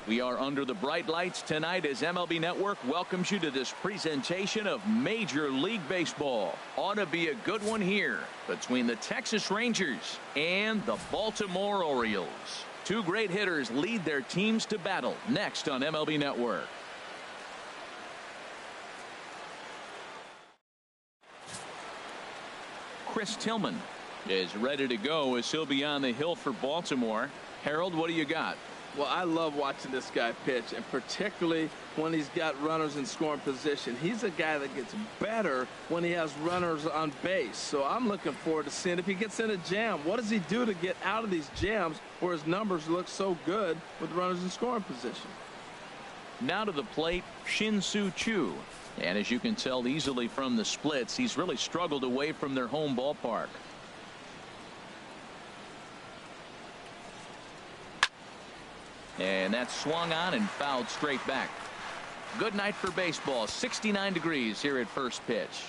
We are under the bright lights tonight as MLB Network welcomes you to this presentation of Major League Baseball. Ought to be a good one here between the Texas Rangers and the Baltimore Orioles. Two great hitters lead their teams to battle next on MLB Network. Chris Tillman is ready to go as he'll be on the hill for Baltimore. Harold, what do you got? Well, I love watching this guy pitch, and particularly when he's got runners in scoring position. He's a guy that gets better when he has runners on base. So I'm looking forward to seeing if he gets in a jam. What does he do to get out of these jams where his numbers look so good with runners in scoring position? Now to the plate, Shin-Soo Choo. And as you can tell easily from the splits, he's really struggled away from their home ballpark. And that's swung on and fouled straight back. Good night for baseball. 69 degrees here at first pitch.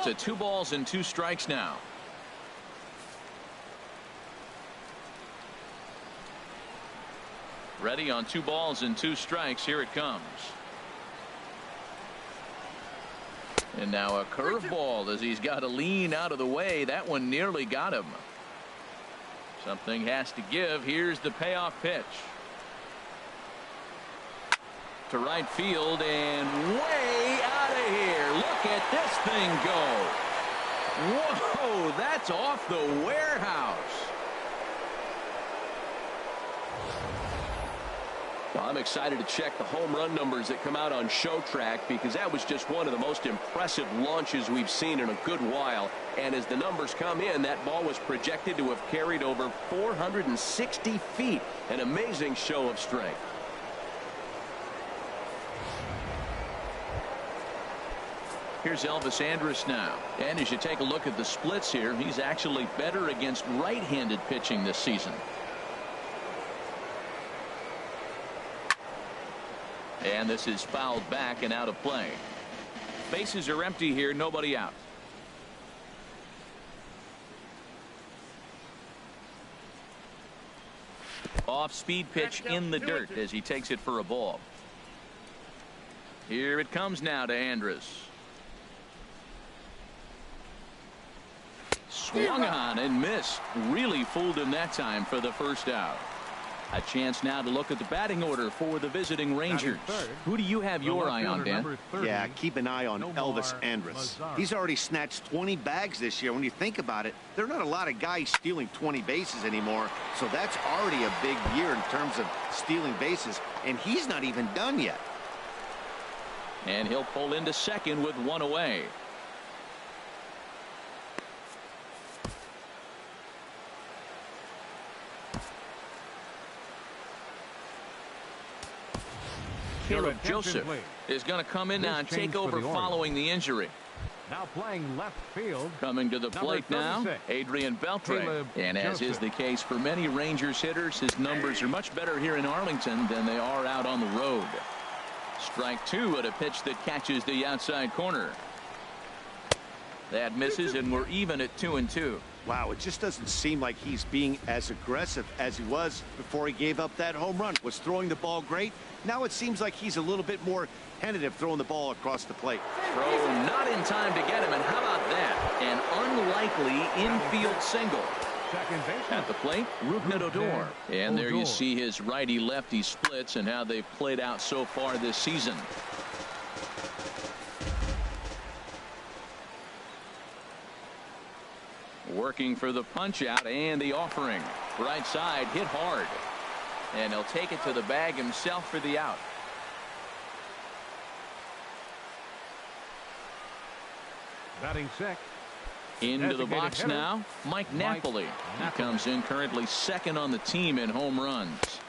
To 2 balls and 2 strikes now. Ready on 2 balls and 2 strikes. Here it comes. And now a curveball as he's got to lean out of the way. That one nearly got him. Something has to give. Here's the payoff pitch. To right field and way out of here. Look at this thing go. Whoa, that's off the warehouse. Well, I'm excited to check the home run numbers that come out on Showtrack because that was just one of the most impressive launches we've seen in a good while. And as the numbers come in, that ball was projected to have carried over 460 feet. An amazing show of strength. Here's Elvis Andrus now. And as you take a look at the splits here, he's actually better against right-handed pitching this season. And this is fouled back and out of play. Bases are empty here, nobody out. Off-speed pitch in the dirt as he takes it for a ball. Here it comes now to Andrus. Swung on and missed. Really fooled him that time for the first out. A chance now to look at the batting order for the visiting Rangers. Who do you have your eye on, Dan? Yeah, keep an eye on Elvis Andrus. He's already snatched 20 bags this year. When you think about it, there are not a lot of guys stealing 20 bases anymore. So that's already a big year in terms of stealing bases. And he's not even done yet. And he'll pull into second with 1 away. Caleb Joseph is going to come in now and take over following the injury. Now playing left field. Coming to the plate now, Adrian Beltre. And as is the case for many Rangers hitters, his numbers are much better here in Arlington than they are out on the road. Strike 2 at a pitch that catches the outside corner. That misses, and we're even at 2-2. Wow, it just doesn't seem like he's being as aggressive as he was before he gave up that home run. Was throwing the ball great. Now it seems like he's a little bit more tentative throwing the ball across the plate. Throw not in time to get him, and how about that? An unlikely infield single. At the plate, Rougned Odor. And there you see his righty-lefty splits and how they've played out so far this season. Working for the punch out and the offering. Right side hit hard. And he'll take it to the bag himself for the out. Batting sixth. Into the box now, Mike Napoli. He comes in currently second on the team in home runs.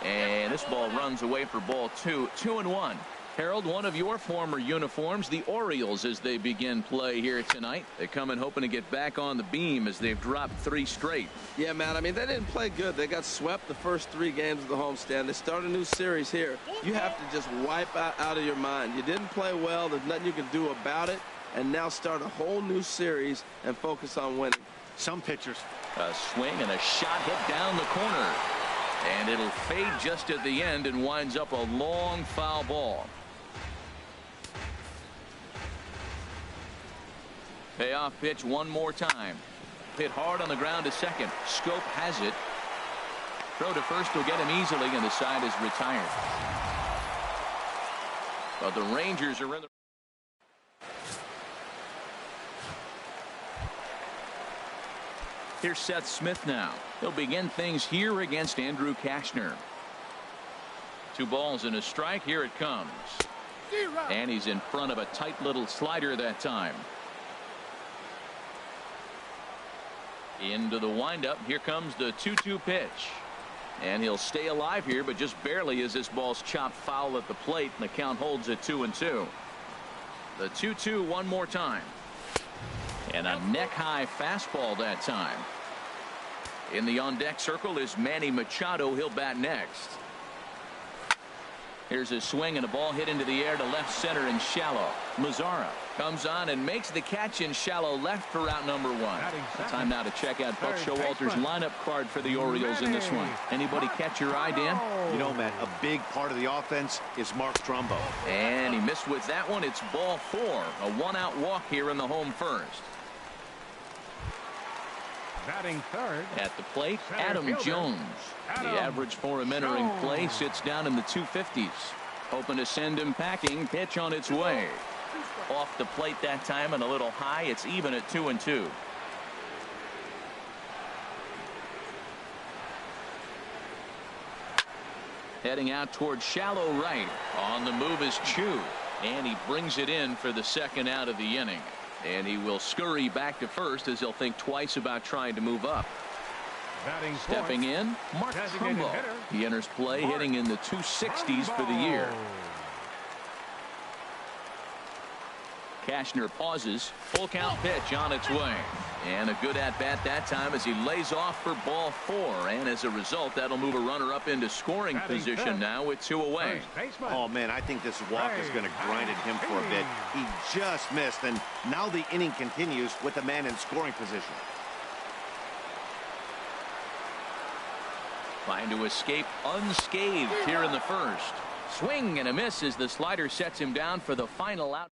And this ball runs away for ball 2. 2-1. Harold, one of your former uniforms, the Orioles, as they begin play here tonight. They come in hoping to get back on the beam as they've dropped 3 straight. Yeah, man, I mean, they didn't play good. They got swept the first 3 games of the homestand. They start a new series here. You have to just wipe out of your mind. You didn't play well. There's nothing you can do about it. and now start a whole new series and focus on winning. Some pitchers. A swing and a shot hit down the corner. And it'll fade just at the end and winds up a long foul ball. Payoff pitch one more time. Hit hard on the ground to second. Scope has it. Throw to first will get him easily, and the side is retired. But the Rangers are in the... Here's Seth Smith now. He'll begin things here against Andrew Kashner. 2 balls and a strike. Here it comes. And he's in front of a tight little slider that time. Into the windup. Here comes the 2-2 pitch. And he'll stay alive here, but just barely as this ball's chopped foul at the plate, and the count holds at 2-2. The 2-2 one more time. And a neck-high fastball that time. In the on-deck circle is Manny Machado. He'll bat next. Here's a swing and a ball hit into the air to left center and shallow. Mazzara comes on and makes the catch in shallow left for out number 1. Time now to check out Buck Showalter's lineup card for the Orioles in this one. Anybody catch your eye, Dan? You know, Matt, a big part of the offense is Mark Trumbo. And he missed with that one. It's ball 4. A 1-out walk here in the home first. Batting third. At the plate, Adam Jones. The average for him entering play sits down in the 250s. Hoping to send him packing. Pitch on its way. Off the plate that time and a little high. It's even at 2-2. Heading out toward shallow right. On the move is Chu. And he brings it in for the second out of the inning. And he will scurry back to first as he'll think twice about trying to move up. Stepping in, Mark Trumbo. He enters play hitting in the 260s for the year. Kashner pauses. Full count pitch on its way. And a good at-bat that time as he lays off for ball 4. And as a result, that'll move a runner up into scoring position now with 2 away. Oh, man, I think this walk is going to grind at him for a bit. He just missed, and now the inning continues with the man in scoring position. Trying to escape unscathed here in the first. Swing and a miss as the slider sets him down for the final out.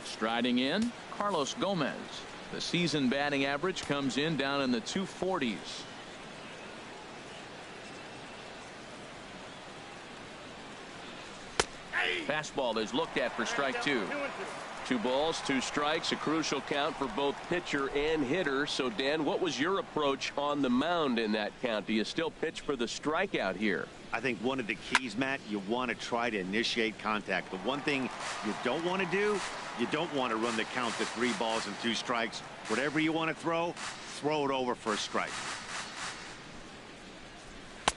Striding in, Carlos Gomez. The season batting average comes in down in the 240s. Fastball is looked at for strike 2. 2 balls, 2 strikes, a crucial count for both pitcher and hitter. So, Dan, what was your approach on the mound in that count? Do you still pitch for the strikeout here? I think one of the keys, Matt, you want to try to initiate contact. The one thing you don't want to do, you don't want to run the count to 3 balls and 2 strikes. Whatever you want to throw it over for a strike.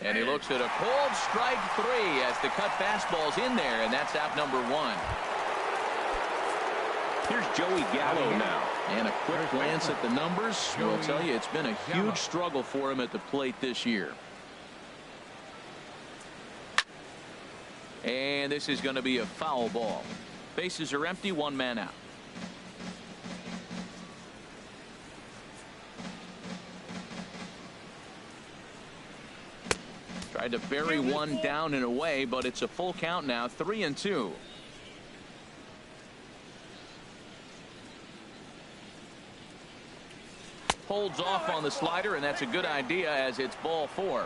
And he looks at a cold strike 3 as the cut fastball's in there, and that's out number 1. Here's Joey Gallo now. And a quick glance at the numbers will tell you it's been a huge struggle for him at the plate this year. And this is going to be a foul ball. Bases are empty, 1 man out. Tried to bury one down and away, but it's a full count now, 3-2. Holds off on the slider, and that's a good idea as it's ball 4.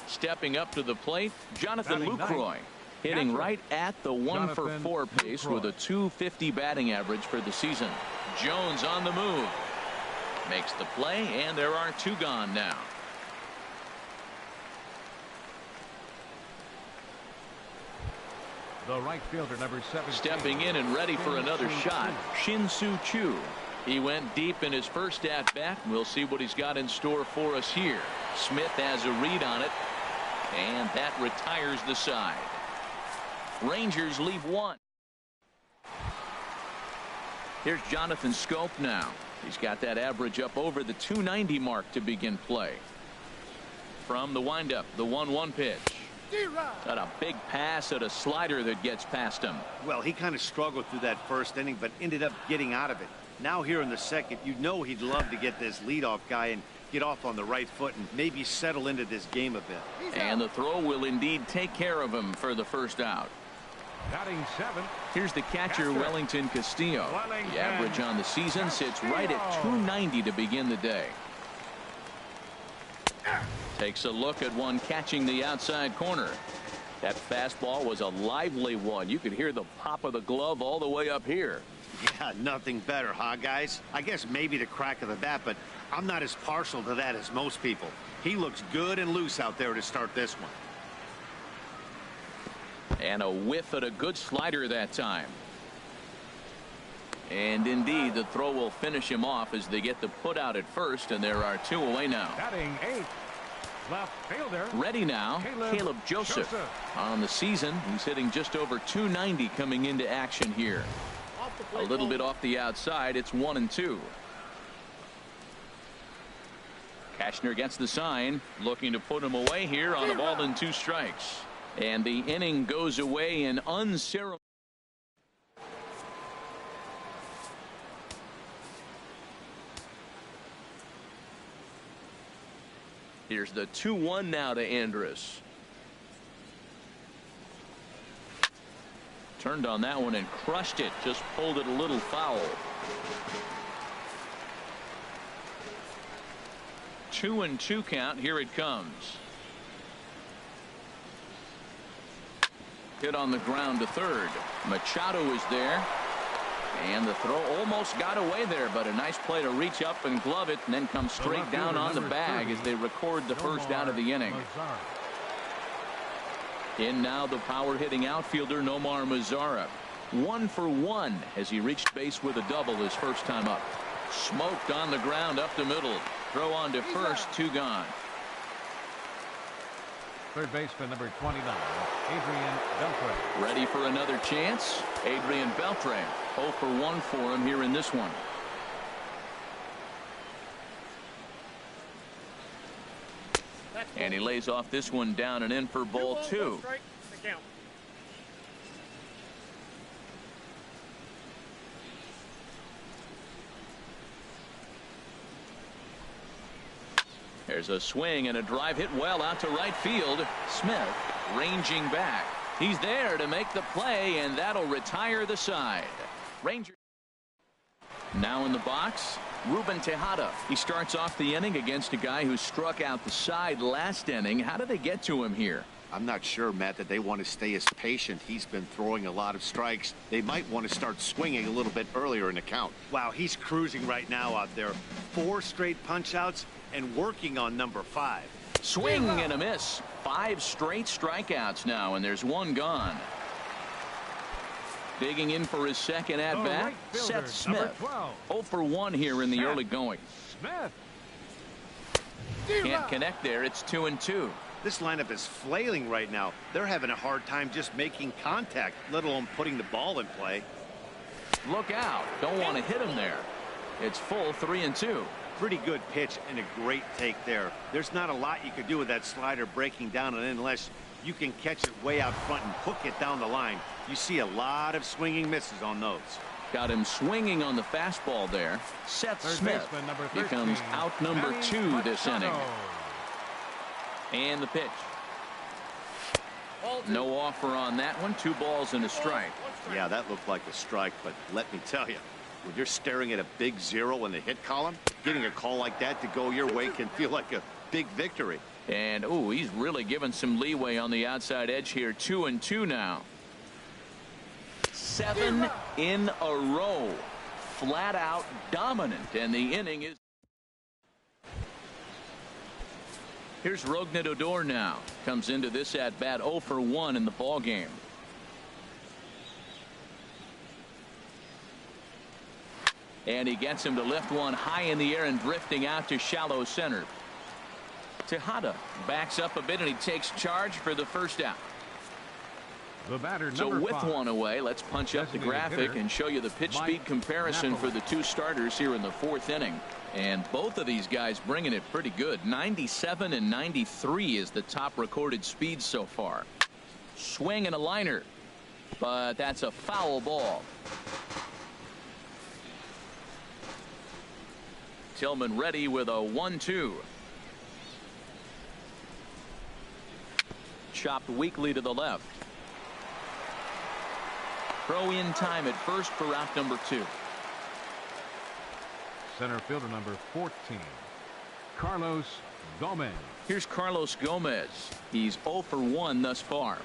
Stepping up to the plate, Jonathan Lucroy. Hitting right at the 1-for-4 pace with a 250 batting average for the season. Jones on the move. Makes the play, and there are 2 gone now. The right fielder, number 7. Stepping in and ready for another shot, Shin-Soo Choo. He went deep in his first at-bat. We'll see what he's got in store for us here. Smith has a read on it, and that retires the side. Rangers leave 1. Here's Jonathan Scope now. He's got that average up over the 290 mark to begin play. From the windup, the 1-1 pitch. Got a big pass at a slider that gets past him. Well, he kind of struggled through that first inning, but ended up getting out of it. Now here in the second, you know he'd love to get this leadoff guy and get off on the right foot and maybe settle into this game a bit. And the throw will indeed take care of him for the first out. Batting 7th. Here's the catcher, Wellington Castillo. The average on the season sits right at 290 to begin the day. Takes a look at one catching the outside corner. That fastball was a lively one. You could hear the pop of the glove all the way up here. Yeah, nothing better, huh, guys? I guess maybe the crack of the bat, but I'm not as partial to that as most people. He looks good and loose out there to start this one. And a whiff at a good slider that time. And indeed, the throw will finish him off as they get the put out at first, and there are 2 away now. Batting 8th. Left fielder. Ready now, Caleb Joseph. On the season, he's hitting just over 290 coming into action here. A little bit off the outside. It's 1-2. Cashner gets the sign, looking to put him away here on the ball and 2 strikes. And the inning goes away in unceremonious. Here's the 2-1 now to Andrus. Turned on that one and crushed it. Just pulled it a little foul. 2-2 count. Here it comes. Hit on the ground to third. Machado is there. And the throw almost got away there, but a nice play to reach up and glove it and then come straight down on the bag as they record the first out of the inning. In now the power hitting outfielder Nomar Mazara. 1 for 1 as he reached base with a double his first time up. Smoked on the ground up the middle. Throw on to first, 2 gone. Third baseman number 29, Adrian Beltre. Ready for another chance. Adrian Beltre 0 for 1 for him here in this one. And he lays off this one down and in for ball 2. There's a swing and a drive hit well out to right field. Smith ranging back. He's there to make the play, and that'll retire the side. Rangers now in the box. Ruben Tejada. He starts off the inning against a guy who struck out the side last inning. How did they get to him here? I'm not sure, Matt, that they want to stay as patient. He's been throwing a lot of strikes. They might want to start swinging a little bit earlier in the count. Wow, he's cruising right now out there. 4 straight punch outs and working on number 5. Swing and a miss. 5 straight strikeouts now, and there's 1 gone. Digging in for his second at bat, right fielder, Seth Smith. 0 for 1 here in the early going. Smith. Can't connect there. It's 2-2. This lineup is flailing right now. They're having a hard time just making contact, let alone putting the ball in play. Look out. Don't want to hit him there. It's full 3-2. Pretty good pitch and a great take there. There's not a lot you could do with that slider breaking down and in unless you can catch it way out front and hook it down the line. You see a lot of swinging misses on those. Got him swinging on the fastball there. Seth Smith becomes out number 2 this inning. And the pitch. No offer on that one. 2 balls and a strike. Yeah, that looked like a strike, but let me tell you, when you're staring at a big 0 in the hit column, getting a call like that to go your way can feel like a big victory. And ooh, he's really given some leeway on the outside edge here. 2-2 now. 7 in a row. Flat out dominant, and the inning is. Here's Rougned Odor now. Comes into this at bat 0 for 1 in the ball game. And he gets him to lift one high in the air and drifting out to shallow center. Tejada backs up a bit and he takes charge for the first out. The batter, So with 5. one away, let's punch up the graphic and show you the pitch speed comparison for the two starters here in the 4th inning. And both of these guys bringing it pretty good. 97 and 93 is the top recorded speed so far. Swing and a liner, but that's a foul ball. Tillman ready with a 1-2. Chopped weakly to the left. Throw in time at first for route number 2. Center fielder number 14, Carlos Gomez. Here's Carlos Gomez. He's 0 for 1 thus far.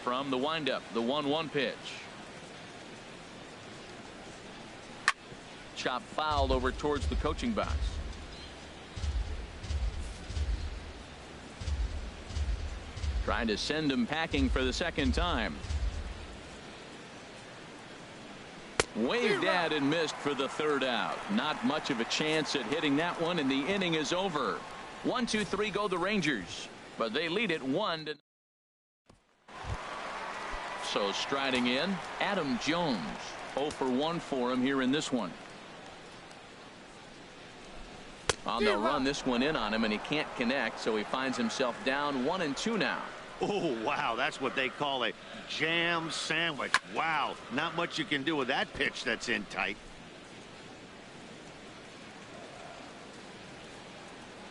From the windup, the 1-1 pitch. Chop foul over towards the coaching box. Trying to send him packing for the 2nd time. Waved at and missed for the 3rd out. Not much of a chance at hitting that one, and the inning is over. 1-2-3 go the Rangers, but they lead it 1-0. So striding in, Adam Jones. 0 for 1 for him here in this one. They'll run this one in on him, and he can't connect, so he finds himself down 1-2 now. Oh, wow, that's what they call a jam sandwich. Wow, not much you can do with that pitch that's in tight.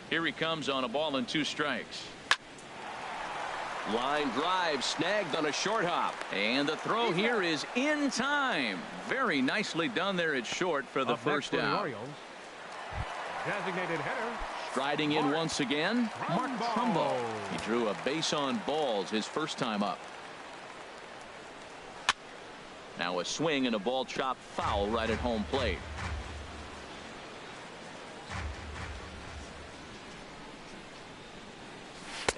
Here he comes on a ball and 2 strikes. Line drive snagged on a short hop, and the throw here is in time. Very nicely done there at short for the first out. Designated hitter. Striding in once again, Mark Trumbo. He drew a base on balls his first time up. Now a swing and a ball chopped foul right at home plate.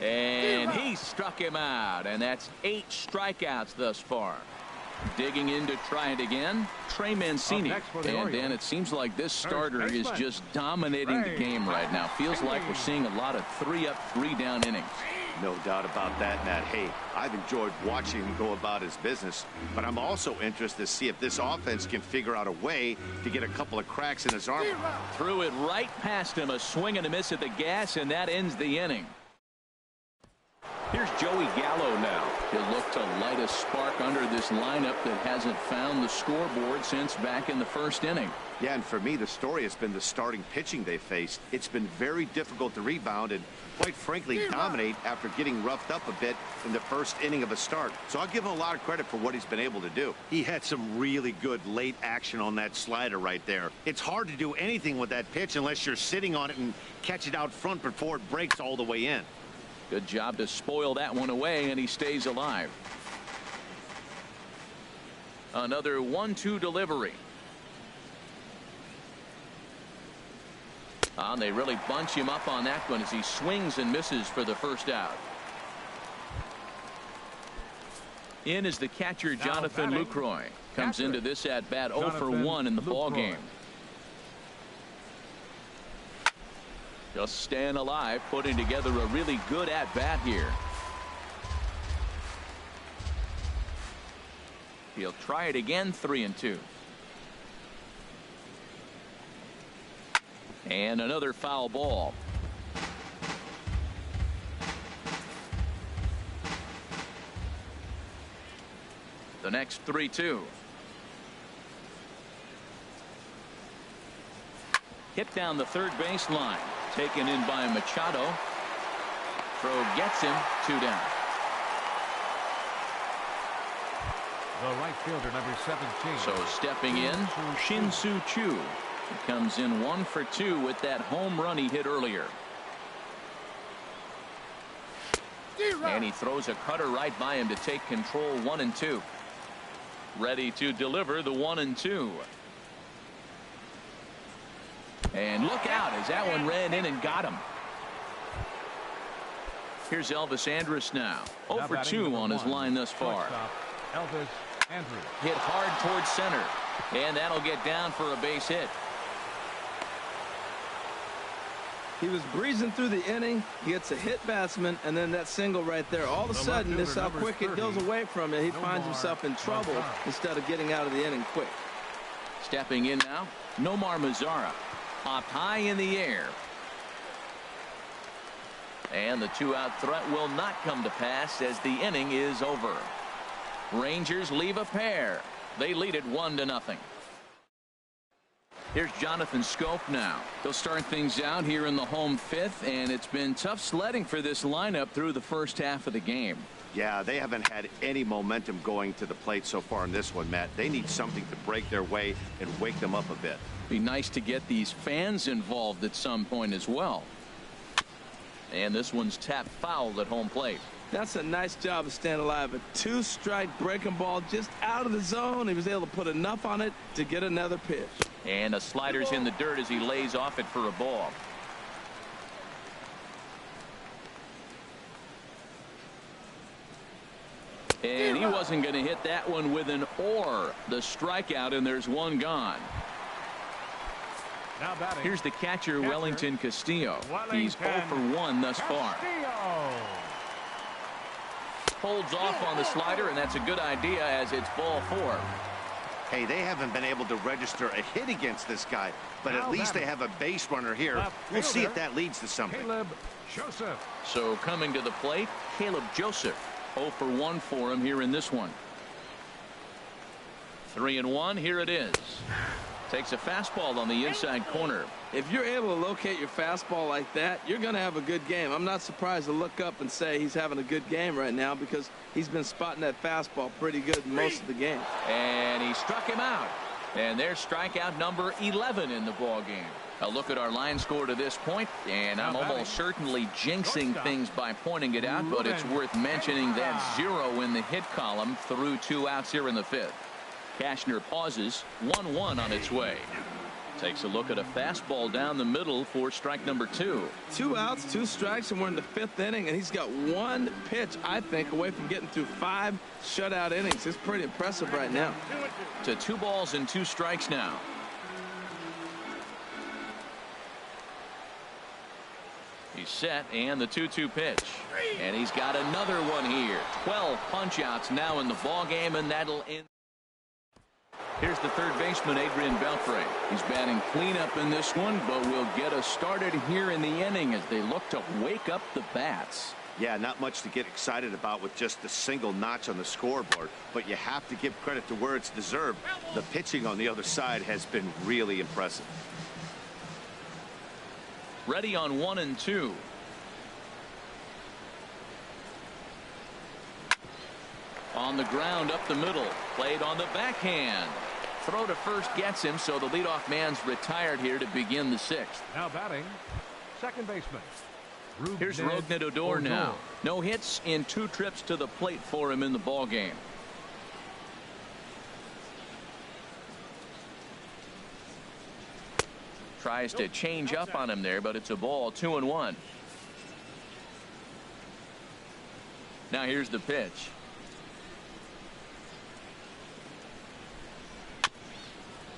And he struck him out, and that's 8 strikeouts thus far. Digging in to try it again, Trey Mancini. And Dan, it seems like this starter is just dominating the game right now. Feels like we're seeing a lot of 3-up, 3-down innings. No doubt about that, Matt. Hey, I've enjoyed watching him go about his business, but I'm also interested to see if this offense can figure out a way to get a couple of cracks in his armor. Threw it right past him, a swing and a miss at the gas, and that ends the inning. Here's Joey Gallo now. He'll look to light a spark under this lineup that hasn't found the scoreboard since back in the 1st inning. Yeah, and for me, the story has been the starting pitching they faced. It's been very difficult to rebound and, quite frankly, dominate after getting roughed up a bit in the 1st inning of a start. So I'll give him a lot of credit for what he's been able to do. He had some really good late action on that slider right there. It's hard to do anything with that pitch unless you're sitting on it and catch it out front before it breaks all the way in. Good job to spoil that one away, and he stays alive. Another 1-2 delivery. They really bunch him up on that one as he swings and misses for the 1st out. In is the catcher, Jonathan Lucroy. Comes into this at bat 0 for 1 in the ball game. Just staying alive, putting together a really good at-bat here. He'll try it again, 3-2. And another foul ball. The next 3-2. Hit down the 3rd baseline. Taken in by Machado. Throw gets him 2 down. The right fielder, number 17. So stepping in, Shin-Soo Choo. He comes in 1 for 2 with that home run he hit earlier. And he throws a cutter right by him to take control. 1-2. Ready to deliver the 1-2. And look out as that one ran in and got him. Here's Elvis Andrus now. 0 for 2 on his line thus far. Elvis Andrus. Hit hard towards center. And that'll get down for a base hit. He was breezing through the inning. He gets a hit batsman, and then that single right there. All of a sudden, this is how quick it goes away from you. He finds himself in trouble instead of getting out of the inning quick. Stepping in now, Nomar Mazara. Popped high in the air. And the two-out threat will not come to pass as the inning is over. Rangers leave a pair. They lead it 1-0. Here's Jonathan Scope now. They'll start things out here in the home fifth, and it's been tough sledding for this lineup through the first half of the game. Yeah, they haven't had any momentum going to the plate so far in this one, Matt. They need something to break their way and wake them up a bit. Be nice to get these fans involved at some point as well. And this one's tapped foul at home plate. That's a nice job of staying alive. A two-strike breaking ball just out of the zone. He was able to put enough on it to get another pitch. And a slider's in the dirt as he lays off it for a ball. And he wasn't going to hit that one with an or. The strikeout, and there's one gone. Here's the catcher, Wellington Castillo. He's 0 for 1 thus far. Holds off on the slider, and that's a good idea as it's ball 4. Hey, they haven't been able to register a hit against this guy, but at least they have a base runner here. We'll see if that leads to something. So coming to the plate, Caleb Joseph. 0 for 1 for him here in this one. 3-1. Here it is. Takes a fastball on the inside corner. If you're able to locate your fastball like that, you're going to have a good game. I'm not surprised to look up and say he's having a good game right now because he's been spotting that fastball pretty good most of the game. And he struck him out. And there's strikeout number 11 in the ball game. A look at our line score to this point, and I'm almost certainly jinxing things by pointing it out, but it's worth mentioning that 0 in the hit column through 2 outs here in the 5th. Cashner pauses. 1-1 on its way. Takes a look at a fastball down the middle for strike number 2. 2 outs, 2 strikes, and we're in the 5th inning, and he's got 1 pitch, I think, away from getting through 5 shutout innings. It's pretty impressive right now. To 2 balls and 2 strikes now. He's set, and the 2-2 pitch. And he's got another one here. 12 punch-outs now in the ball game, and that'll end. Here's the third baseman, Adrian Beltre. He's batting cleanup in this one, but will get us started here in the inning as they look to wake up the bats. Yeah, not much to get excited about with just a single notch on the scoreboard, but you have to give credit to where it's deserved. The pitching on the other side has been really impressive. Ready on 1-2. On the ground up the middle. Played on the backhand. Throw to first gets him, so the leadoff man's retired here to begin the 6th. Now batting, second baseman. Here's Rougned Odor now. No hits in 2 trips to the plate for him in the ball game. Tries to change up on him there, but it's a ball. 2-1. Now here's the pitch.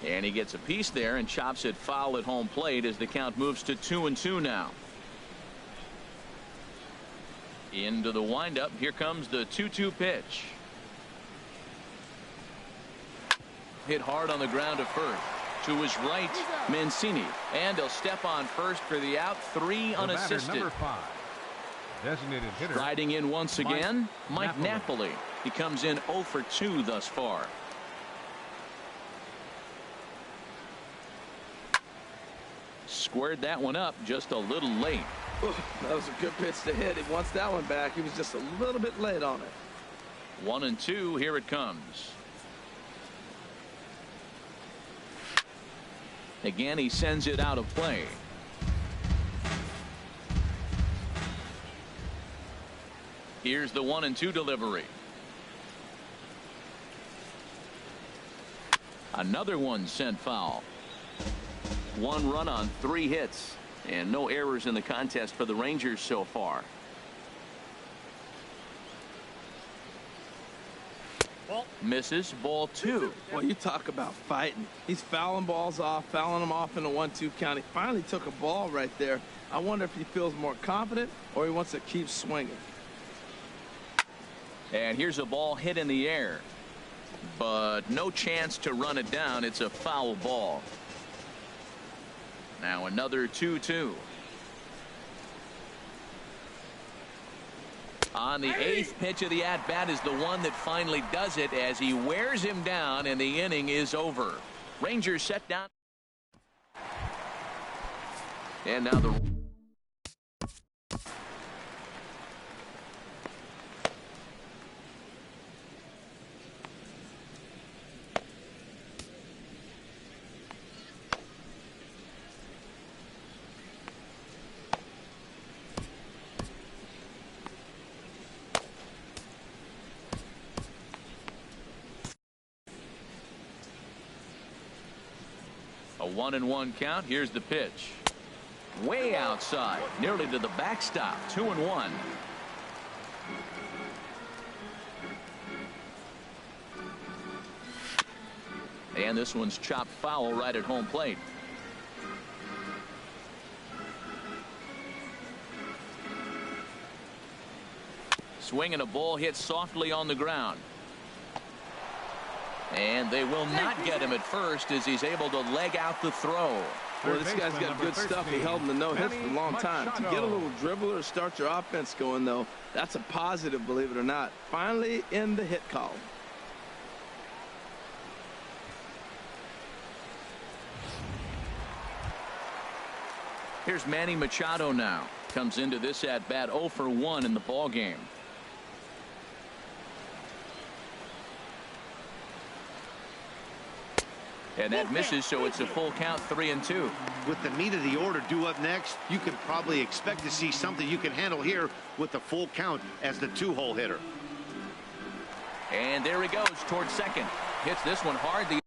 And he gets a piece there and chops it foul at home plate as the count moves to 2-2 now. Into the windup. Here comes the 2-2 pitch. Hit hard on the ground to first. To his right, Mancini. And he'll step on first for the out. 3 unassisted. Number 5. Designated hitter. Riding in once again, Mike Napoli. He comes in 0 for 2 thus far. Squared that one up just a little late. Ooh, that was a good pitch to hit. He wants that one back. He was just a little bit late on it. 1-2. Here it comes. Again, he sends it out of play. Here's the 1-2 delivery. Another one sent foul. 1 run on 3 hits, and no errors in the contest for the Rangers so far. Misses. Ball 2. Well, you talk about fighting. He's fouling balls off, fouling them off in a 1-2 count. He finally took a ball right there. I wonder if he feels more confident or he wants to keep swinging. And here's a ball hit in the air, but no chance to run it down. It's a foul ball. Now another 2-2. On the 8th pitch of the at-bat is the one that finally does it as he wears him down, and the inning is over. Rangers set down. And now the... A 1-1 count. Here's the pitch. Way outside, nearly to the backstop. 2-1. And this one's chopped foul right at home plate. Swinging a ball hit softly on the ground. And they will not get him at first as he's able to leg out the throw. Well, this guy's got good stuff. He held him to no hits for a long time. To get a little dribbler or start your offense going, though, that's a positive, believe it or not. Finally in the hit column. Here's Manny Machado now. Comes into this at-bat 0 for 1 in the ball game. And that misses, so it's a full count, 3-2. With the meat of the order due up next, you could probably expect to see something you can handle here with the full count as the 2-hole hitter. And there he goes towards second. Hits this one hard. The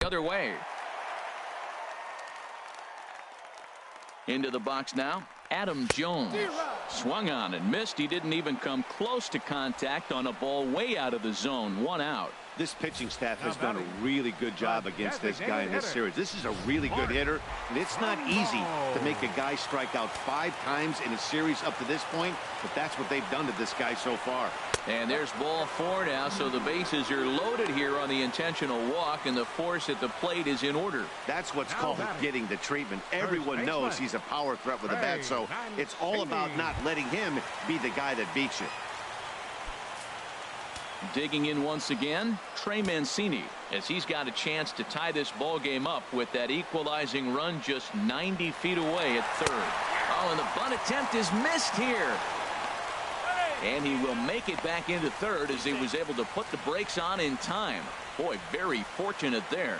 other way. Into the box now. Adam Jones swung on and missed. He didn't even come close to contact on a ball way out of the zone. 1 out. This pitching staff has done a really good job against this guy in this series. This is a really good hitter, and it's not easy to make a guy strike out 5 times in a series up to this point, but that's what they've done to this guy so far. And there's ball 4 now, so the bases are loaded here on the intentional walk, and the force at the plate is in order. That's what's called getting the treatment. Everyone knows he's a power threat with a bat, so it's all about not letting him be the guy that beats you. Digging in once again, Trey Mancini, as he's got a chance to tie this ball game up with that equalizing run just 90 feet away at third. Oh, and the bunt attempt is missed here. And he will make it back into third as he was able to put the brakes on in time. Boy, very fortunate there.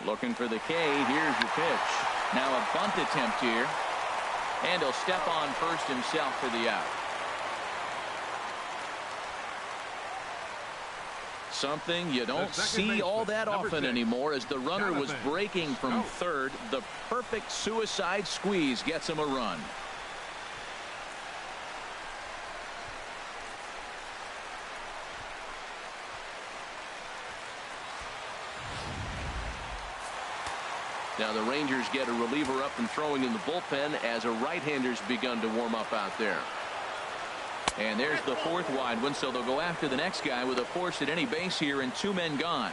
Looking for the K. Here's your pitch. Now a bunt attempt here. And he'll step on first himself for the out. Something you don't see all that often anymore as the runner was breaking from third. The perfect suicide squeeze gets him a run. Now the Rangers get a reliever up and throwing in the bullpen as a right-hander's begun to warm up out there. And there's the fourth wide one, so they'll go after the next guy with a force at any base here and 2 men gone.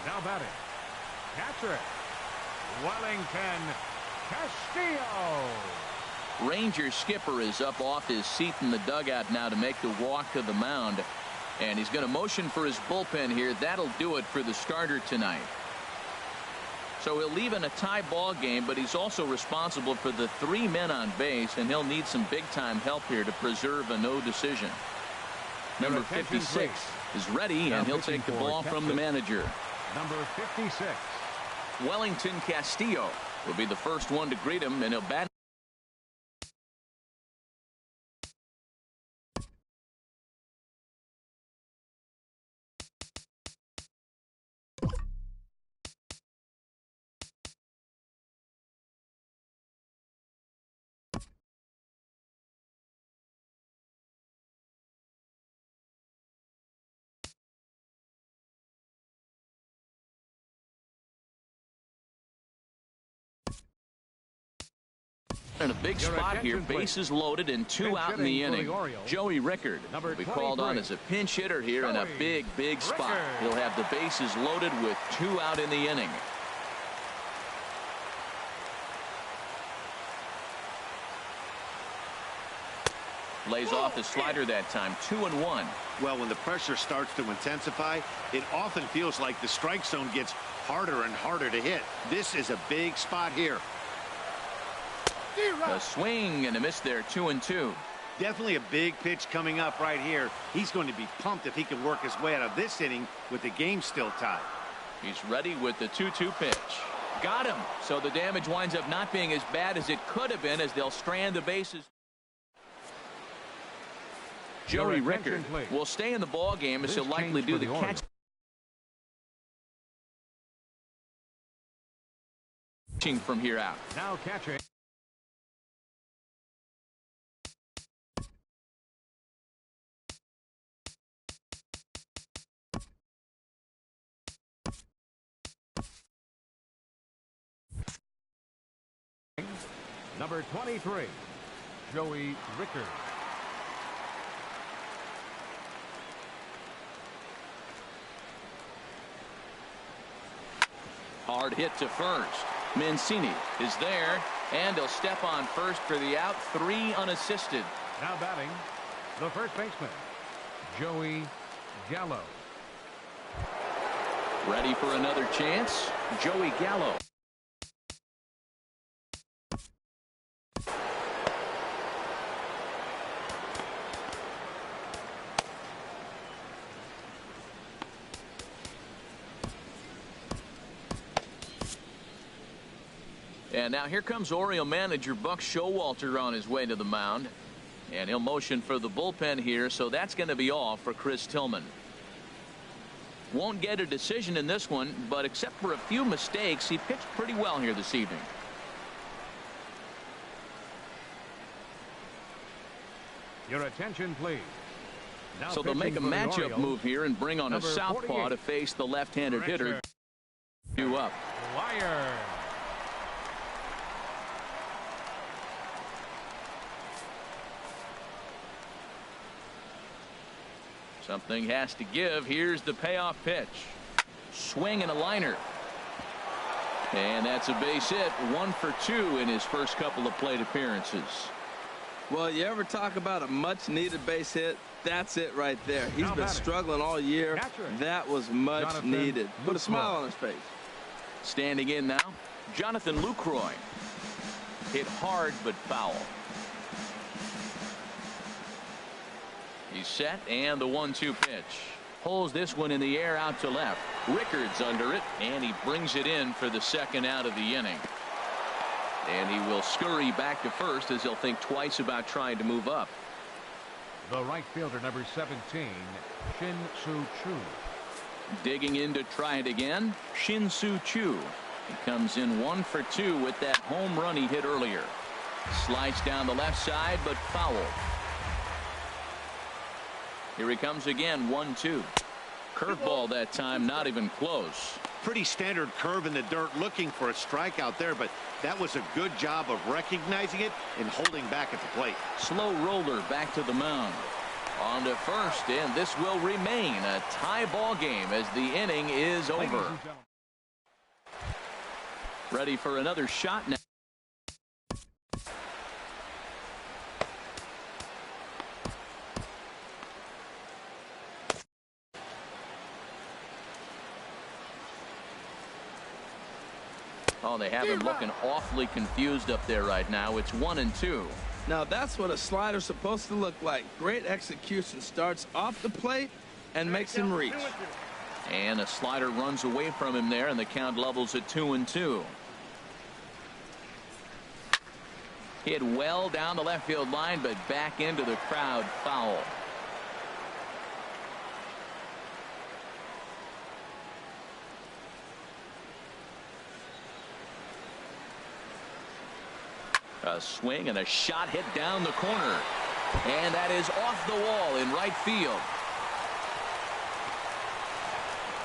Now batting, catcher, Wellington Castillo. Ranger skipper is up off his seat in the dugout now to make the walk to the mound. And he's going to motion for his bullpen here. That'll do it for the starter tonight. So he'll leave in a tie ball game, but he's also responsible for the 3 men on base, and he'll need some big-time help here to preserve a no decision. Number 56 is ready, and he'll take the ball from the manager. Number 56. Wellington Castillo will be the first one to greet him, and he'll bat. In a big spot here, bases loaded and 2 out in the inning. Joey Rickard will be called on as a pinch hitter here in a big spot. He'll have the bases loaded with 2 out in the inning. Lays off the slider that time. 2-1. Well, when the pressure starts to intensify, it often feels like the strike zone gets harder and harder to hit. This is a big spot here. A swing and a miss there. 2-2. Definitely a big pitch coming up right here. He's going to be pumped if he can work his way out of this inning with the game still tied. He's ready with the 2-2 pitch. Got him. So the damage winds up not being as bad as it could have been as they'll strand the bases. Joey Rickard will stay in the ball game as he'll likely do the catching from here out. Now catching. Number 23, Joey Rickard. Hard hit to first. Mancini is there, and he'll step on first for the out. 3 unassisted. Now batting, the first baseman, Joey Gallo. Ready for another chance, Joey Gallo. And now here comes Oriole manager Buck Showalter on his way to the mound. And he'll motion for the bullpen here, so that's going to be all for Chris Tillman. Won't get a decision in this one, but except for a few mistakes, he pitched pretty well here this evening. Your attention, please. Now so they'll make a matchup move here and bring on a southpaw to face the left-handed hitter. Due up. Wire. Something has to give. Here's the payoff pitch. Swing and a liner. And that's a base hit. 1 for 2 in his first couple of plate appearances. Well, you ever talk about a much-needed base hit? That's it right there. He's been struggling all year. That was much needed. Put a smile on his face. Standing in now, Jonathan Lucroy. Hit hard but foul. He's set, and the 1-2 pitch. Pulls this one in the air out to left. Rickard's under it, and he brings it in for the second out of the inning. And he will scurry back to first as he'll think twice about trying to move up. The right fielder, number 17, Shin-Soo Choo. Digging in to try it again, Shin-Soo Choo. He comes in 1 for 2 with that home run he hit earlier. Slides down the left side, but foul. Here he comes again, 1-2. Curveball that time, not even close. Pretty standard curve in the dirt, looking for a strikeout there, but that was a good job of recognizing it and holding back at the plate. Slow roller back to the mound. On to first, and this will remain a tie ball game as the inning is over. Ready for another shot now. Oh, they have him looking awfully confused up there right now. It's 1-2. Now that's what a slider's supposed to look like. Great execution. Starts off the plate and makes him reach. And a slider runs away from him there, and the count levels at 2-2. Hit well down the left field line, but back into the crowd, foul. A swing and a shot hit down the corner. And that is off the wall in right field.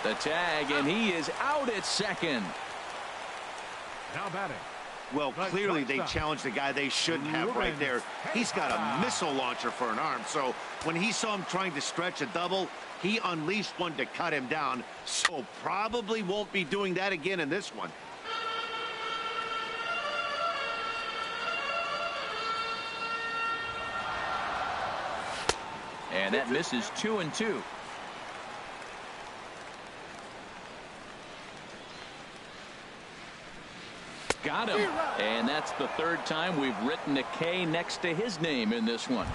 The tag, and he is out at second. Now batting. Well, clearly they challenged the guy they shouldn't have right there. He's got a missile launcher for an arm, so when he saw him trying to stretch a double, he unleashed one to cut him down, so probably won't be doing that again in this one. And that misses 2-2. Got him. And that's the third time we've written a K next to his name in this one.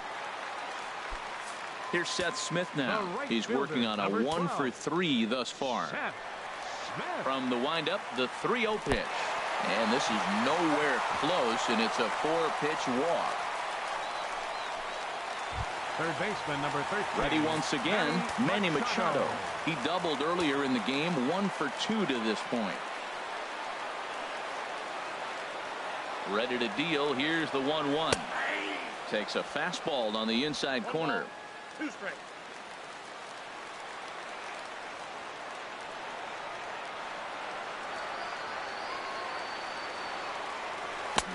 Here's Seth Smith now. He's working on a 1-for-3 thus far. From the windup, the 3-0 pitch. And this is nowhere close, and it's a 4-pitch walk. Third baseman, number 13. Ready once again, Manny Machado. He doubled earlier in the game, 1-for-2 to this point. Ready to deal. Here's the 1-1. Takes a fastball on the inside corner. 2 straight.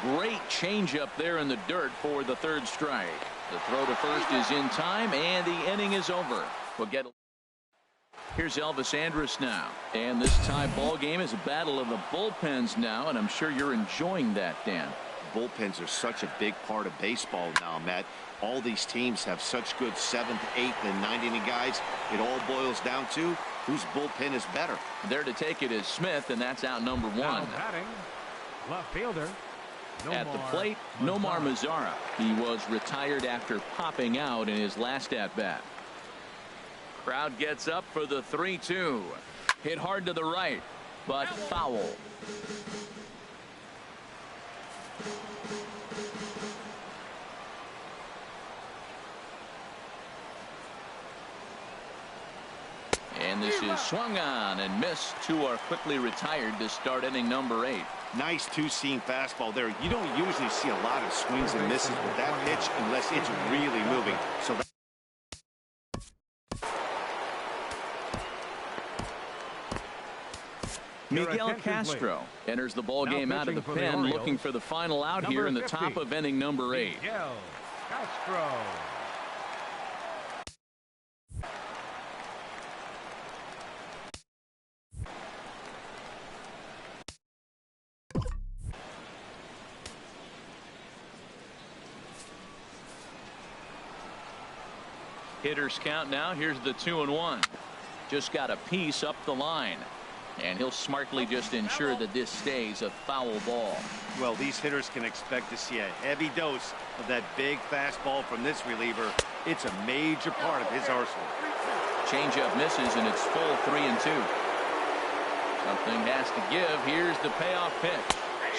Great changeup there in the dirt for the third strike. The throw to first is in time, and the inning is over. We'll get. Here's Elvis Andrus now. And this tie ball game is a battle of the bullpens now, and I'm sure you're enjoying that, Dan. Bullpens are such a big part of baseball now, Matt. All these teams have such good 7th, 8th, and 9th inning guys. It all boils down to whose bullpen is better. There to take it is Smith, and that's out number 1. Now batting, left fielder. At the plate, Nomar Mazara. He was retired after popping out in his last at-bat. Crowd gets up for the 3-2. Hit hard to the right, but foul. And this is swung on and missed. 2 are quickly retired to start inning number 8. Nice 2-seam fastball there. You don't usually see a lot of swings and misses with that pitch unless it's really moving. So Miguel Castro enters the ball game out of the pen, looking for the final out here in the top of inning number 8. Miguel Castro. Hitters count now. Here's the 2-1. Just got a piece up the line. And he'll smartly just ensure that this stays a foul ball. Well, these hitters can expect to see a heavy dose of that big fastball from this reliever. It's a major part of his arsenal. Changeup misses, and it's full 3-2. Something has to give. Here's the payoff pitch.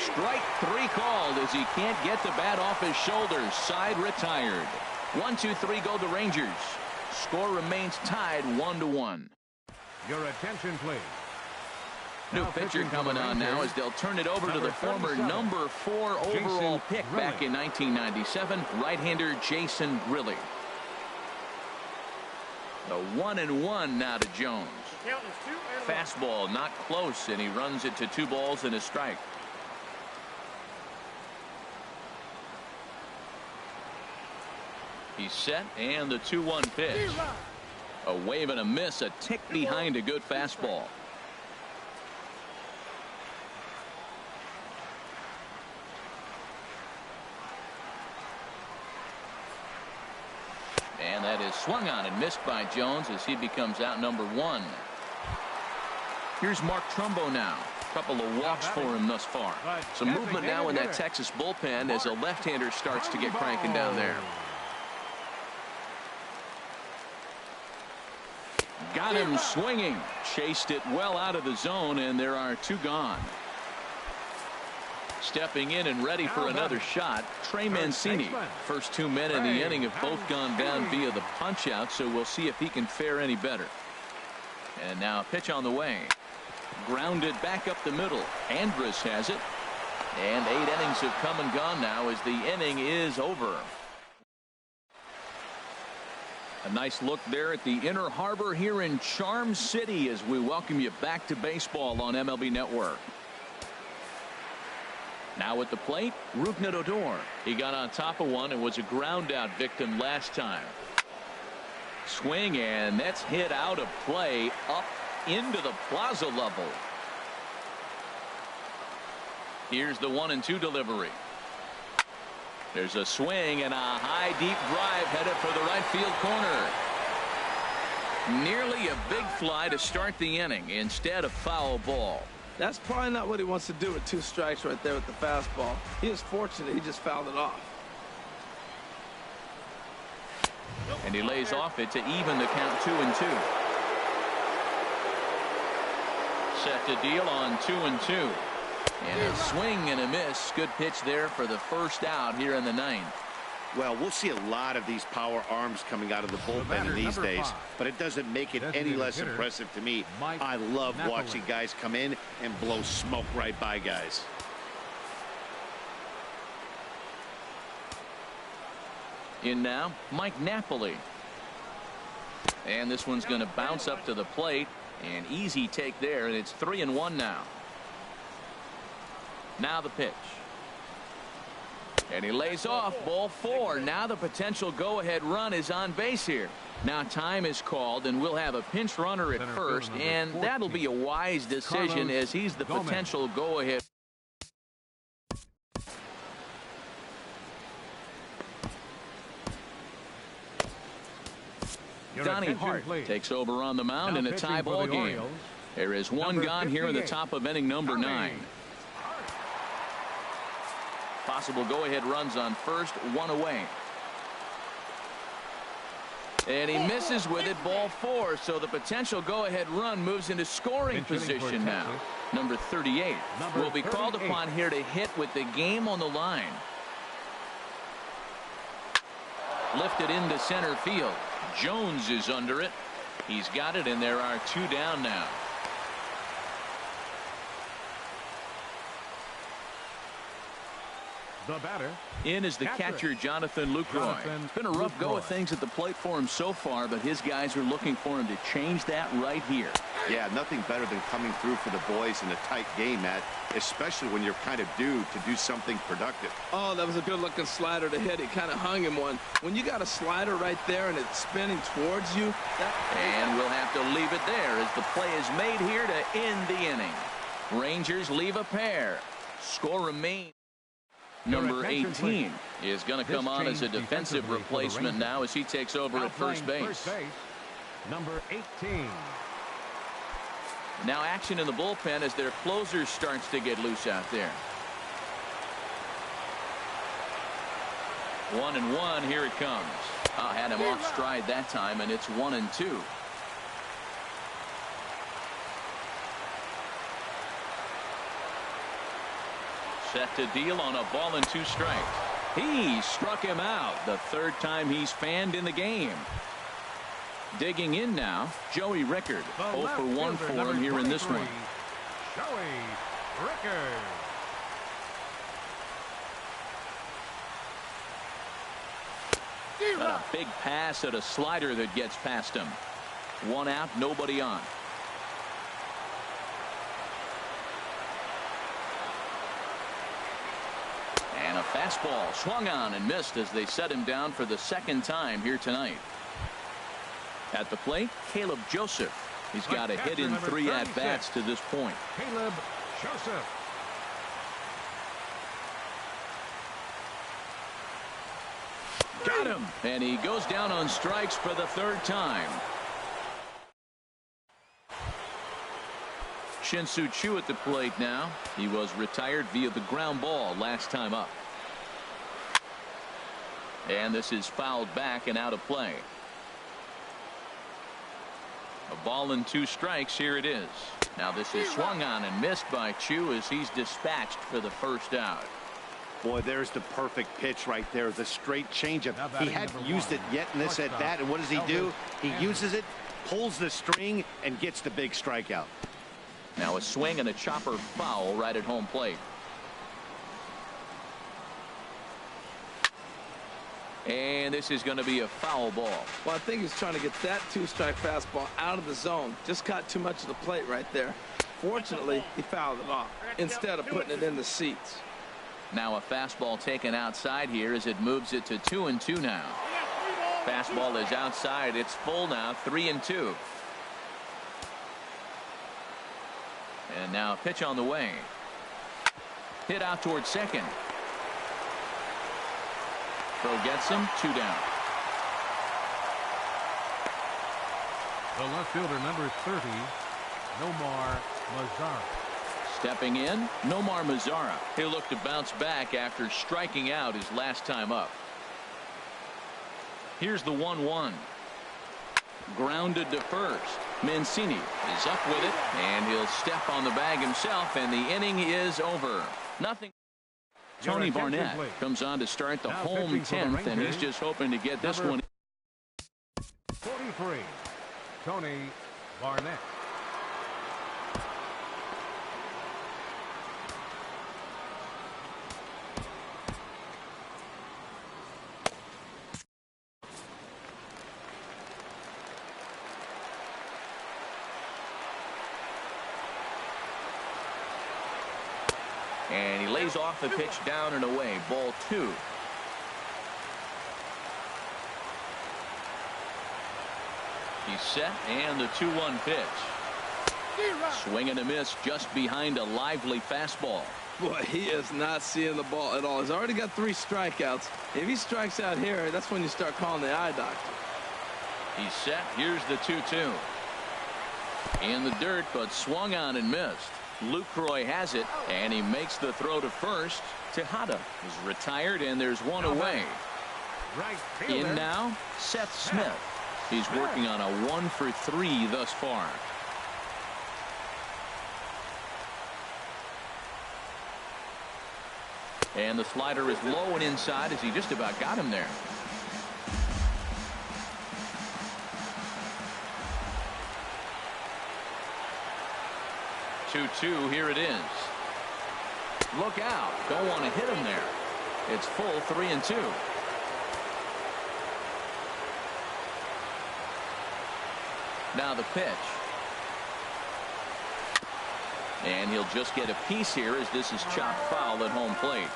Strike 3 called as he can't get the bat off his shoulders. Side retired. 1-2-3 go the Rangers. Score remains tied 1-1. Your attention, please. New pitcher coming on now as they'll turn it over to the former number 4 overall pick back in 1997, right-hander Jason Grilli. The 1-1 now to Jones. Fastball not close, and he runs it to 2 balls and a strike. He's set, and the 2-1 pitch. A wave and a miss, a tick behind a good fastball. And that is swung on and missed by Jones as he becomes out number 1. Here's Mark Trumbo now. A couple of walks for him thus far. Some movement now in that Texas bullpen as a left-hander starts to get cranking down there. Got him swinging. Chased it well out of the zone, and there are 2 gone. Stepping in and ready for another shot, Trey Mancini. First 2 men in the inning have both gone down via the punch-out, so we'll see if he can fare any better. And now a pitch on the way. Grounded back up the middle. Andrus has it. And 8 innings have come and gone now as the inning is over. A nice look there at the Inner Harbor here in Charm City as we welcome you back to baseball on MLB Network. Now at the plate, Rougned Odor. He got on top of one and was a ground out victim last time. Swing, and that's hit out of play up into the plaza level. Here's the 1-2 delivery. There's a swing and a high deep drive headed for the right field corner. Nearly a big fly to start the inning instead of foul ball. That's probably not what he wants to do with 2 strikes right there with the fastball. He is fortunate he just fouled it off. And he lays off it to even the count 2-2. Set to deal on 2-2. And a swing and a miss. Good pitch there for the first out here in the 9th. Well, we'll see a lot of these power arms coming out of the bullpen in these days, but it doesn't make it any less impressive to me. I love watching guys come in and blow smoke right by guys. In now, Mike Napoli. And this one's going to bounce up to the plate. An easy take there, and it's 3-1 now. Now the pitch. And he lays off, ball 4. Now the potential go-ahead run is on base here. Now time is called, and we'll have a pinch runner at first, and that'll be a wise decision as he's the potential go-ahead. Donnie Hart takes over on the mound in a tie ball game. There is 1 gone here in the top of inning number 9. Possible go-ahead runs on first, 1 away. And he misses with it, ball 4. So the potential go-ahead run moves into scoring position now. Number 38 will be called upon here to hit with the game on the line. Lifted into center field. Jones is under it. He's got it, and there are 2 down now. The batter. In is the catcher, Jonathan Lucroy. It's been a rough go of things at the plate for him so far, but his guys are looking for him to change that right here. Yeah, nothing better than coming through for the boys in a tight game, Matt, especially when you're kind of due to do something productive. Oh, that was a good-looking slider to hit. He kind of hung him one. When you got a slider right there and it's spinning towards you. And we'll have to leave it there as the play is made here to end the inning. Rangers leave a pair. Score remains. Number 18 is going to come on as a defensive replacement now as he takes over at first base. Number 18. Now action in the bullpen as their closer starts to get loose out there. 1-1, here it comes. Had him off stride that time, and it's 1-2. Set to deal on a ball and 2 strikes. He struck him out the 3rd time he's fanned in the game. Digging in now, Joey Rickard. 0 for 1 for him here in this one. Joey Rickard. A big pass at a slider that gets past him. 1 out, nobody on. fastball swung on and missed as they set him down for the second time here tonight. At the plate, Caleb Joseph. He's got a hit in 3 at-bats to this point. Caleb Joseph. Got him. And he goes down on strikes for the 3rd time. Shin-Soo Choo at the plate now. He was retired via the ground ball last time up. And this is fouled back and out of play. A ball and 2 strikes. Here it is. Now this is swung on and missed by Choo as he's dispatched for the 1st out. Boy, there's the perfect pitch right there. The straight changeup. He hadn't used it yet in this at bat. And what does he do? He uses it, pulls the string, and gets the big strikeout. Now a swing and a chopper foul right at home plate. And this is going to be a foul ball. Well, I think he's trying to get that 2-strike fastball out of the zone. Just caught too much of the plate right there. Fortunately, he fouled it off instead of putting it in the seats. Now a fastball taken outside here as it moves it to 2-2 now. Fastball is outside. It's full now, 3-2. And now a pitch on the way. Hit out towards second. Throw gets him, 2 down. The left fielder, number 30, Nomar Mazara. Stepping in, Nomar Mazara. He'll look to bounce back after striking out his last time up. Here's the 1-1. Grounded to first. Mancini is up with it, and he'll step on the bag himself, and the inning is over. Nothing. Tony Barnett comes on to start the home 10th, and he's just hoping to get this one. 43, Tony Barnett. And he lays off the pitch down and away. Ball 2. He's set, and the 2-1 pitch. Swing and a miss just behind a lively fastball. Boy, he is not seeing the ball at all. He's already got 3 strikeouts. If he strikes out here, that's when you start calling the eye doctor. He's set. Here's the 2-2. In the dirt, but swung on and missed. Lucroy has it, and he makes the throw to first. Tejada is retired, and there's one away. In now, Seth Smith. He's working on a 1 for 3 thus far. And the slider is low and inside as he just about got him there. Two, here it is. Look out. Don't want to hit him there. It's full 3-2. Now the pitch. And he'll just get a piece here as this is chopped foul at home plate.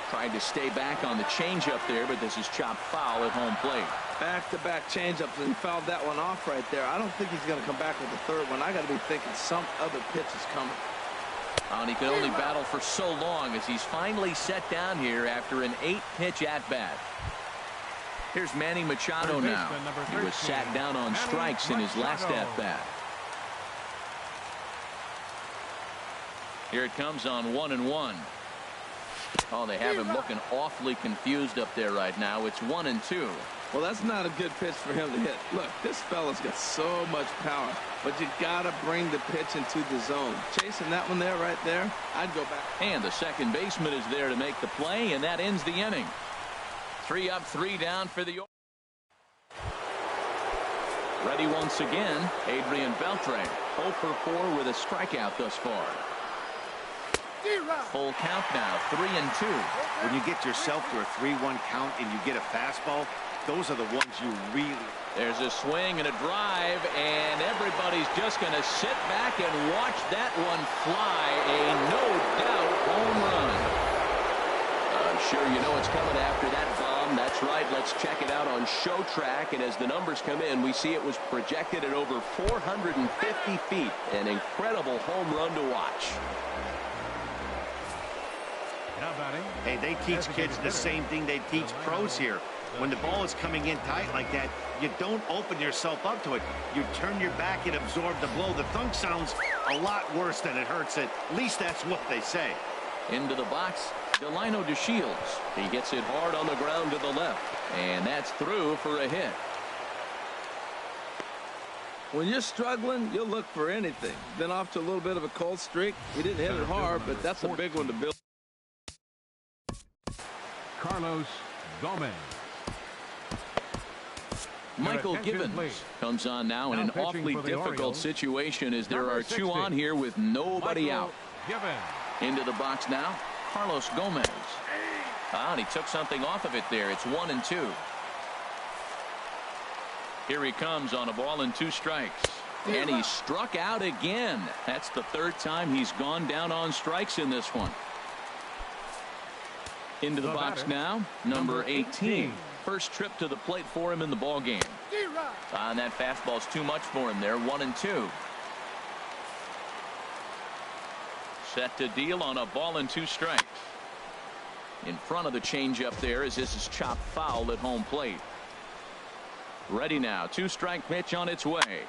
Tried to stay back on the changeup there, but this is chopped foul at home plate. Back-to-back changeups, and he fouled that one off right there. I don't think he's going to come back with the 3rd one. I got to be thinking some other pitch is coming. And he could only battle for so long as he's finally set down here after an 8-pitch at-bat. Here's Manny Machado now. He was sat down on strikes in his last at-bat. Here it comes on 1-1. Oh, they have him looking awfully confused up there right now. It's 1-2. Well, that's not a good pitch for him to hit. Look, this fella's got so much power, but you got to bring the pitch into the zone. Chasing that one there, right there, I'd go back. And the second baseman is there to make the play, and that ends the inning. 3 up, 3 down for the. Ready once again, Adrian Beltre. 0 for 4 with a strikeout thus far. Full count now, 3-2. When you get yourself to a 3-1 count and you get a fastball, those are the ones you really... There's a swing and a drive, and everybody's just going to sit back and watch that one fly. A no-doubt home run. I'm sure you know it's coming after that bomb. That's right. Let's check it out on Showtrack. And as the numbers come in, we see it was projected at over 450 feet. An incredible home run to watch. Hey, they teach kids the same thing they teach pros here. When the ball is coming in tight like that, you don't open yourself up to it. You turn your back and absorb the blow. The thunk sounds a lot worse than it hurts it. At least that's what they say. Into the box, Delino DeShields. He gets it hard on the ground to the left. And that's through for a hit. When you're struggling, you'll look for anything. Been off to a little bit of a cold streak. He didn't hit it hard, but that's a big one to build. Carlos Gomez. Michael Gibbons comes on now in an awfully difficult situation as there are two on here with nobody out. Into the box now, Carlos Gomez. And he took something off of it there. It's 1-2. Here he comes on a ball and 2 strikes. And he struck out again. That's the 3rd time he's gone down on strikes in this one. Into the box now, number 18. First trip to the plate for him in the ball game. And that fastball's too much for him there. 1-2. Set to deal on a ball and 2 strikes. In front of the changeup there as this is chopped foul at home plate. Ready now. 2-strike pitch on its way.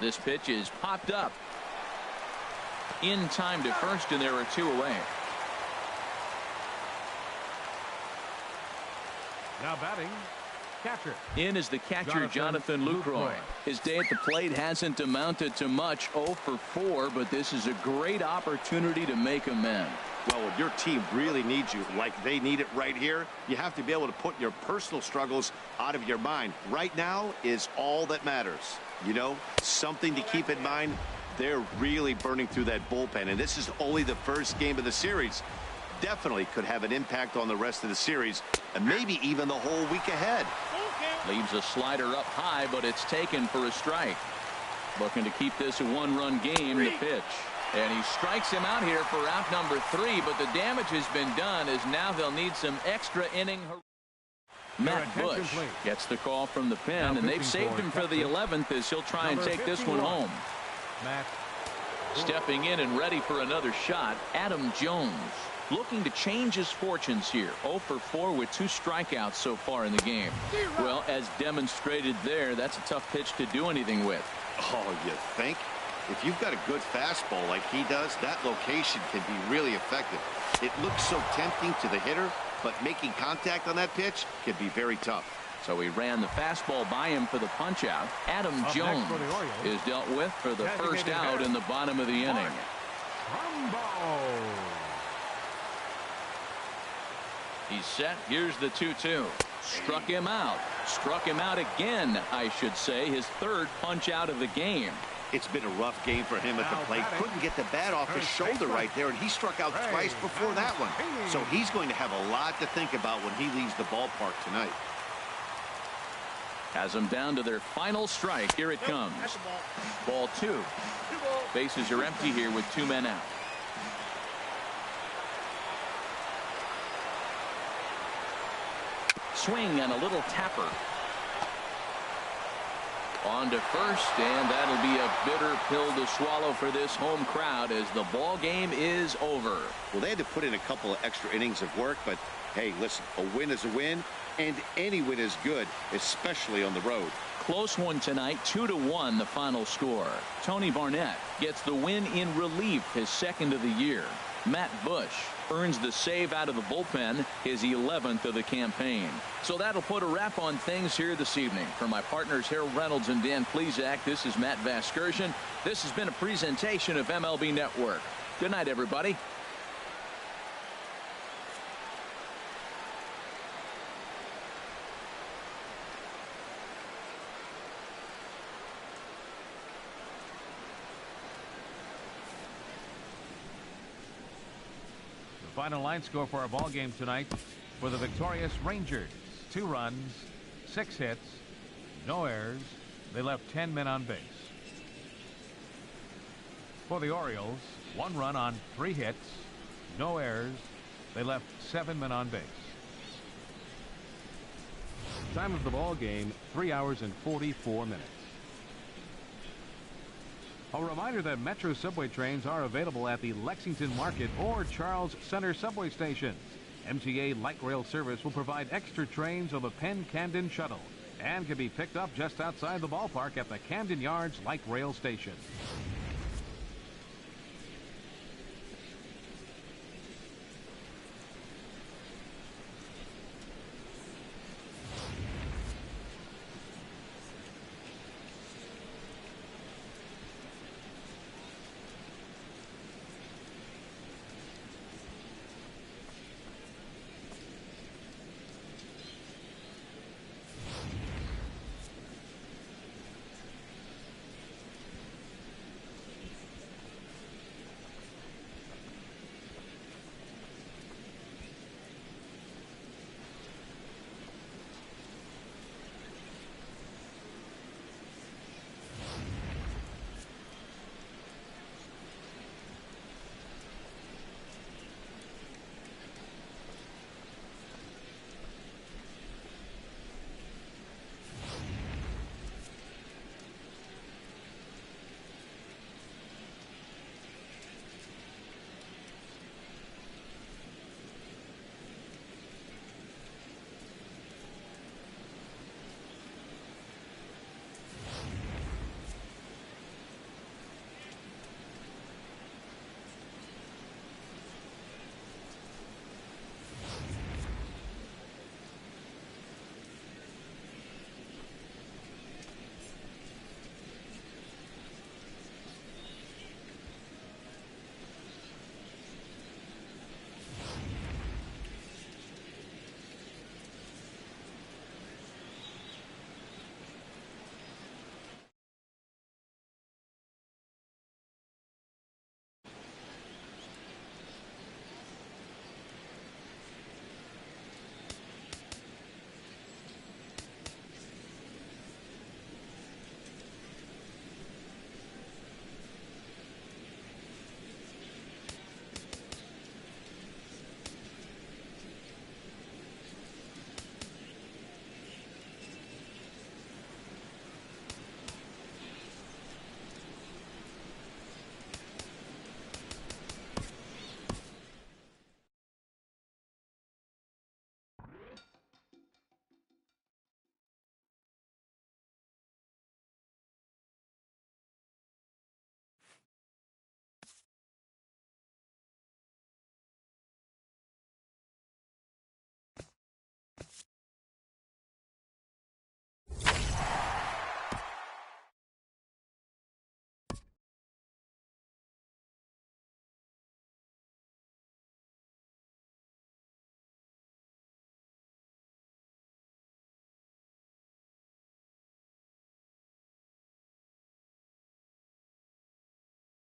This pitch is popped up. In time to first, and there are 2 away. Now batting, catcher. In is the catcher, Jonathan Lucroy. His day at the plate hasn't amounted to much. 0 for 4, but this is a great opportunity to make amends. Well, when your team really needs you, like they need it right here, you have to be able to put your personal struggles out of your mind. Right now is all that matters. You know, something to keep in mind, they're really burning through that bullpen, and this is only the first game of the series. Definitely could have an impact on the rest of the series and maybe even the whole week ahead. Leaves a slider up high, but it's taken for a strike. Looking to keep this a 1-run game. The pitch, and he strikes him out here for out number 3, but the damage has been done as now they'll need some extra inning. Matt Bush gets the call from the pen, and they've saved him for the 11th as he'll try and take this one home. Stepping in and ready for another shot, Adam Jones. Looking to change his fortunes here. 0 for 4 with 2 strikeouts so far in the game. Well, as demonstrated there, that's a tough pitch to do anything with. Oh, you think? If you've got a good fastball like he does, that location can be really effective. It looks so tempting to the hitter, but making contact on that pitch can be very tough. So he ran the fastball by him for the punch out. Adam Jones is dealt with for the first out in the bottom of the inning. He's set. Here's the 2-2. Struck him out. Struck him out again, I should say. His 3rd punch out of the game. It's been a rough game for him at the plate. Couldn't get the bat off his shoulder right there, and he struck out twice before that one. So he's going to have a lot to think about when he leaves the ballpark tonight. Has them down to their final strike. Here it comes. Ball 2. Bases are empty here with 2 men out. Swing and a little tapper. On to first, and that'll be a bitter pill to swallow for this home crowd as the ball game is over. Well, they had to put in a couple of extra innings of work, but hey, listen, a win is a win, and any win is good, especially on the road. Close one tonight, 2-1 the final score. Tony Barnett gets the win in relief, his 2nd of the year. Matt Bush earns the save out of the bullpen, his 11th of the campaign. So that'll put a wrap on things here this evening. For my partners Harold Reynolds and Dan Plesac, this is Matt Vasgersian. This has been a presentation of MLB Network. Good night, everybody. Final line score for our ball game tonight for the victorious Rangers: 2 runs, 6 hits, no errors. They left 10 men on base. For the Orioles, 1 run on 3 hits, no errors. They left 7 men on base. Time of the ball game, 3 hours and 44 minutes. A reminder that Metro subway trains are available at the Lexington Market or Charles Center subway stations. MTA Light Rail service will provide extra trains on the Penn Camden Shuttle and can be picked up just outside the ballpark at the Camden Yards Light Rail Station.